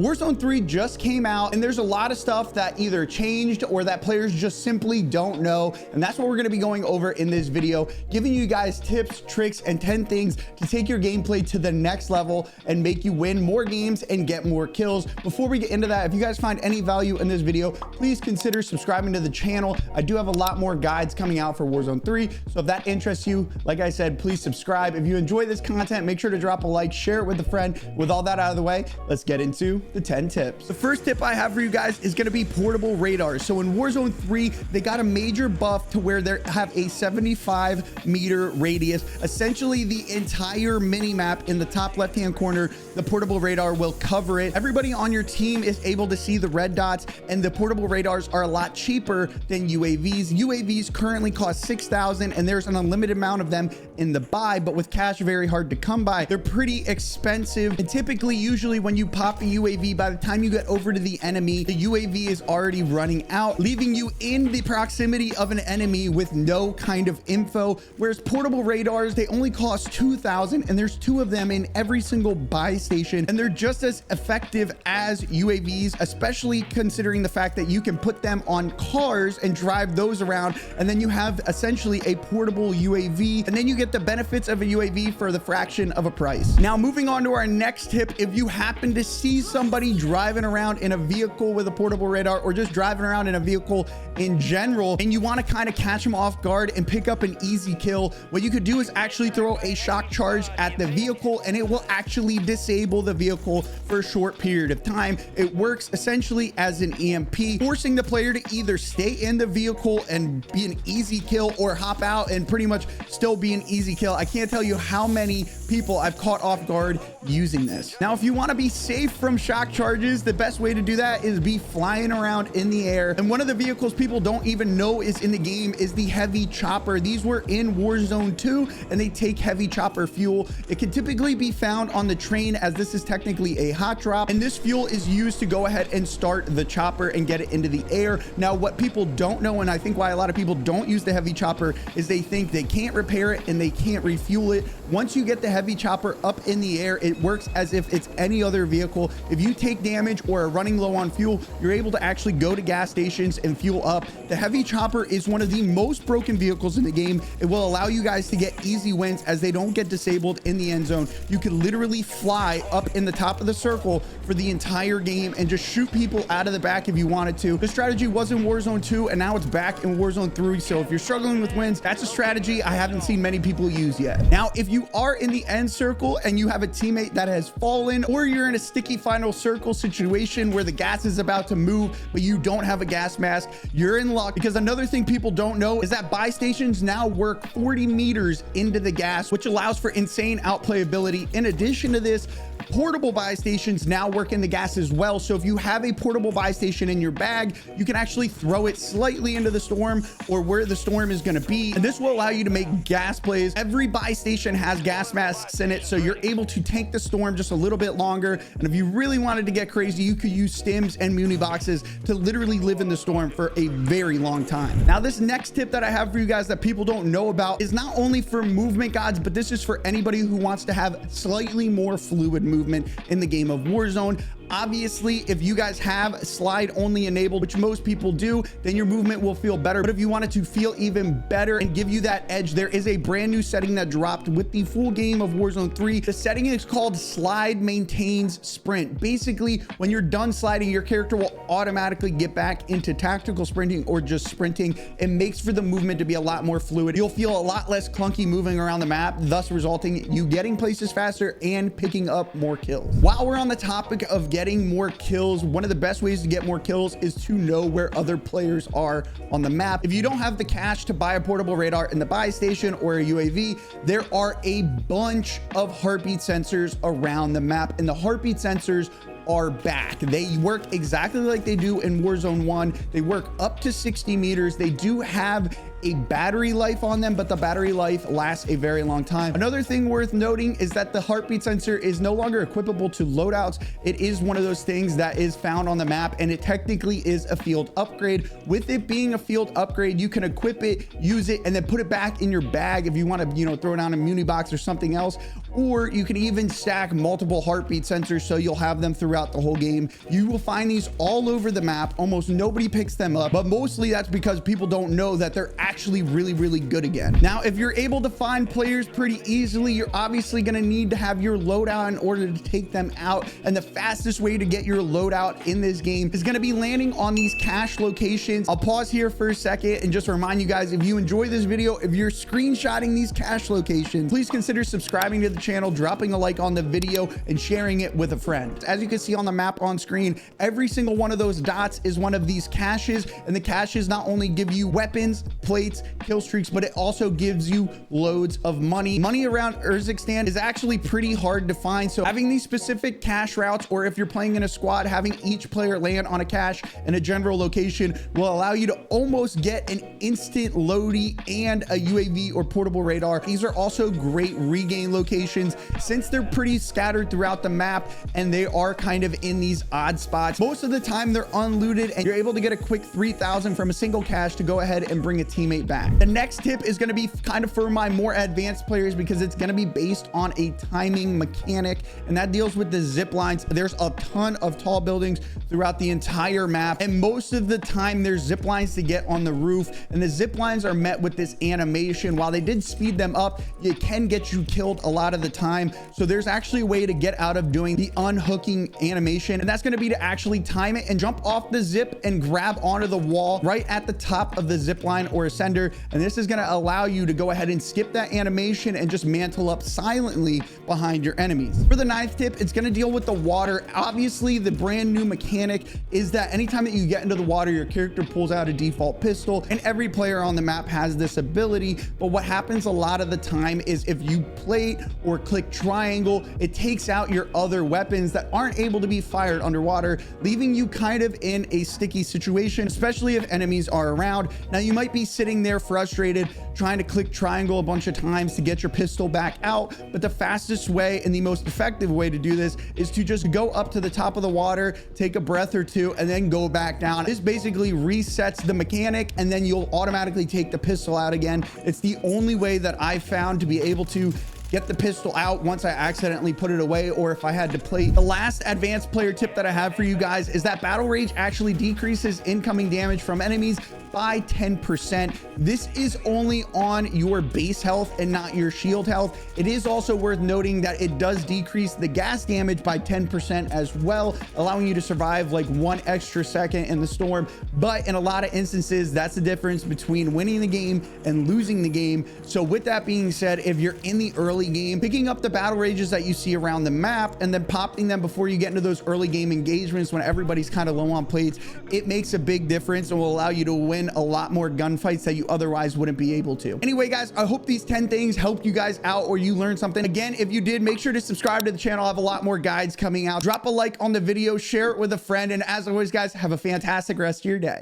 Warzone 3 just came out, and there's a lot of stuff that either changed or that players just simply don't know. And that's what we're going to be going over in this video, giving you guys tips, tricks, and 10 things to take your gameplay to the next level and make you win more games and get more kills. Before we get into that, if you guys find any value in this video, please consider subscribing to the channel. I do have a lot more guides coming out for Warzone 3. So if that interests you, like I said, please subscribe. If you enjoy this content, make sure to drop a like, share it with a friend. With all that out of the way, let's get into the 10 tips. The first tip I have for you guys is going to be portable radars. So in Warzone 3, they got a major buff to where they have a 75-meter radius. Essentially, the entire mini map in the top left-hand corner, the portable radar will cover it. Everybody on your team is able to see the red dots, and the portable radars are a lot cheaper than UAVs. UAVs currently cost 6,000, and there's an unlimited amount of them in the buy, but with cash, very hard to come by. They're pretty expensive, and typically, usually when you pop a UAV, by the time you get over to the enemy, the UAV is already running out, leaving you in the proximity of an enemy with no kind of info. Whereas portable radars, they only cost 2,000, and there's 2 of them in every single buy station, and they're just as effective as UAVs, especially considering the fact that you can put them on cars and drive those around, and then you have essentially a portable UAV, and then you get the benefits of a UAV for the fraction of a price. Now, moving on to our next tip, if you happen to see somebody driving around in a vehicle with a portable radar, or just driving around in a vehicle in general, and you want to kind of catch them off guard and pick up an easy kill, what you could do is actually throw a shock charge at the vehicle, and it will actually disable the vehicle for a short period of time. It works essentially as an EMP, forcing the player to either stay in the vehicle and be an easy kill, or hop out and pretty much still be an easy kill. I can't tell you how many people I've caught off guard using this. Now, if you want to be safe from shock charges, the best way to do that is be flying around in the air. And one of the vehicles people don't even know is in the game is the heavy chopper. These were in Warzone 2, and they take heavy chopper fuel. It can typically be found on the train, as this is technically a hot drop, and this fuel is used to go ahead and start the chopper and get it into the air. Now, what people don't know, and I think why a lot of people don't use the heavy chopper, is they think they can't repair it and they can't refuel it. Once you get the heavy chopper up in the air, it works as if it's any other vehicle. If you take damage or are running low on fuel, you're able to actually go to gas stations and fuel up. The heavy chopper is one of the most broken vehicles in the game. It will allow you guys to get easy wins as they don't get disabled in the end zone. You can literally fly up in the top of the circle for the entire game and just shoot people out of the back if you wanted to. The strategy was in Warzone 2, and now it's back in Warzone 3. So if you're struggling with wins, that's a strategy I haven't seen many people use yet. Now, if you are in the end circle and you have a teammate that has fallen, or you're in a sticky final circle situation where the gas is about to move, but you don't have a gas mask, you're in luck, because another thing people don't know is that buy stations now work 40 meters into the gas, which allows for insane outplayability. In addition to this, portable buy stations now work in the gas as well. So if you have a portable buy station in your bag, you can actually throw it slightly into the storm or where the storm is going to be, and this will allow you to make gas plays. Every buy station has gas masks in it, so you're able to tank the storm just a little bit longer. And if you really wanted to get crazy, you could use stims and muni boxes to literally live in the storm for a very long time. Now, this next tip that I have for you guys that people don't know about is not only for movement gods, but this is for anybody who wants to have slightly more fluid movement in the game of Warzone. Obviously, if you guys have slide only enabled, which most people do, then your movement will feel better. But if you want it to feel even better and give you that edge, there is a brand new setting that dropped with the full game of Warzone 3. The setting is called Slide Maintains Sprint. Basically, when you're done sliding, your character will automatically get back into tactical sprinting or just sprinting. It makes for the movement to be a lot more fluid. You'll feel a lot less clunky moving around the map, thus resulting in you getting places faster and picking up more kills. While we're on the topic of getting more kills, one of the best ways to get more kills is to know where other players are on the map. If you don't have the cash to buy a portable radar in the buy station or a UAV, there are a bunch of heartbeat sensors around the map, and the heartbeat sensors are back. They work exactly like they do in Warzone 1. They work up to 60 meters. They do have a battery life on them, but the battery life lasts a very long time. Another thing worth noting is that the heartbeat sensor is no longer equipable to loadouts. It is one of those things that is found on the map, and it technically is a field upgrade. With it being a field upgrade, you can equip it, use it, and then put it back in your bag if you want to, you know, throw it on a muni box or something else. Or you can even stack multiple heartbeat sensors so you'll have them throughout the whole game. You will find these all over the map. Almost nobody picks them up, but mostly that's because people don't know that they're actually really, really good again. Now, if you're able to find players pretty easily, you're obviously going to need to have your loadout in order to take them out. And the fastest way to get your loadout in this game is going to be landing on these cache locations. I'll pause here for a second and just remind you guys, if you enjoy this video, if you're screenshotting these cache locations, please consider subscribing to the channel, dropping a like on the video, and sharing it with a friend. As you can see on the map on screen, every single one of those dots is one of these caches, and the caches not only give you weapons, plates, kill streaks, but it also gives you loads of money. Money around Urzikstan is actually pretty hard to find, so having these specific cache routes, or if you're playing in a squad, having each player land on a cache in a general location will allow you to almost get an instant loadie and a UAV or portable radar. These are also great regain locations since they're pretty scattered throughout the map and they are kind of in these odd spots. Most of the time they're unlooted and you're able to get a quick 3,000 from a single cache to go ahead and bring a teammate back. The next tip is going to be kind of for my more advanced players because it's going to be based on a timing mechanic, and that deals with the zip lines. There's a ton of tall buildings throughout the entire map, and most of the time there's zip lines to get on the roof, and the zip lines are met with this animation. While they did speed them up, it can get you killed a lot of the time. So there's actually a way to get out of doing the unhooking animation, and that's going to be to actually time it and jump off the zip and grab onto the wall right at the top of the zip line or ascender, and this is going to allow you to go ahead and skip that animation and just mantle up silently behind your enemies. For the ninth tip, it's going to deal with the water. Obviously, the brand new mechanic is that anytime that you get into the water, your character pulls out a default pistol, and every player on the map has this ability. But what happens a lot of the time is if you plate or click triangle, it takes out your other weapons that aren't able to be fired underwater, leaving you kind of in a sticky situation, especially if enemies are around. Now, you might be sitting there frustrated trying to click triangle a bunch of times to get your pistol back out, but the fastest way and the most effective way to do this is to just go up to the top of the water, take a breath or two, and then go back down. This basically resets the mechanic, and then you'll automatically take the pistol out again. It's the only way that I found to be able to get the pistol out once I accidentally put it away, or if I had to play. The last advanced player tip that I have for you guys is that battle rage actually decreases incoming damage from enemies by 10%. This is only on your base health and not your shield health. It is also worth noting that it does decrease the gas damage by 10% as well, allowing you to survive like 1 extra second in the storm. But in a lot of instances, that's the difference between winning the game and losing the game. So with that being said, if you're in the early game, picking up the battle rages that you see around the map and then popping them before you get into those early game engagements when everybody's kind of low on plates, it makes a big difference and will allow you to win a lot more gunfights that you otherwise wouldn't be able to. Anyway, guys, I hope these 10 things helped you guys out or you learned something. Again, if you did, make sure to subscribe to the channel. I have a lot more guides coming out. Drop a like on the video, share it with a friend, and as always, guys, have a fantastic rest of your day.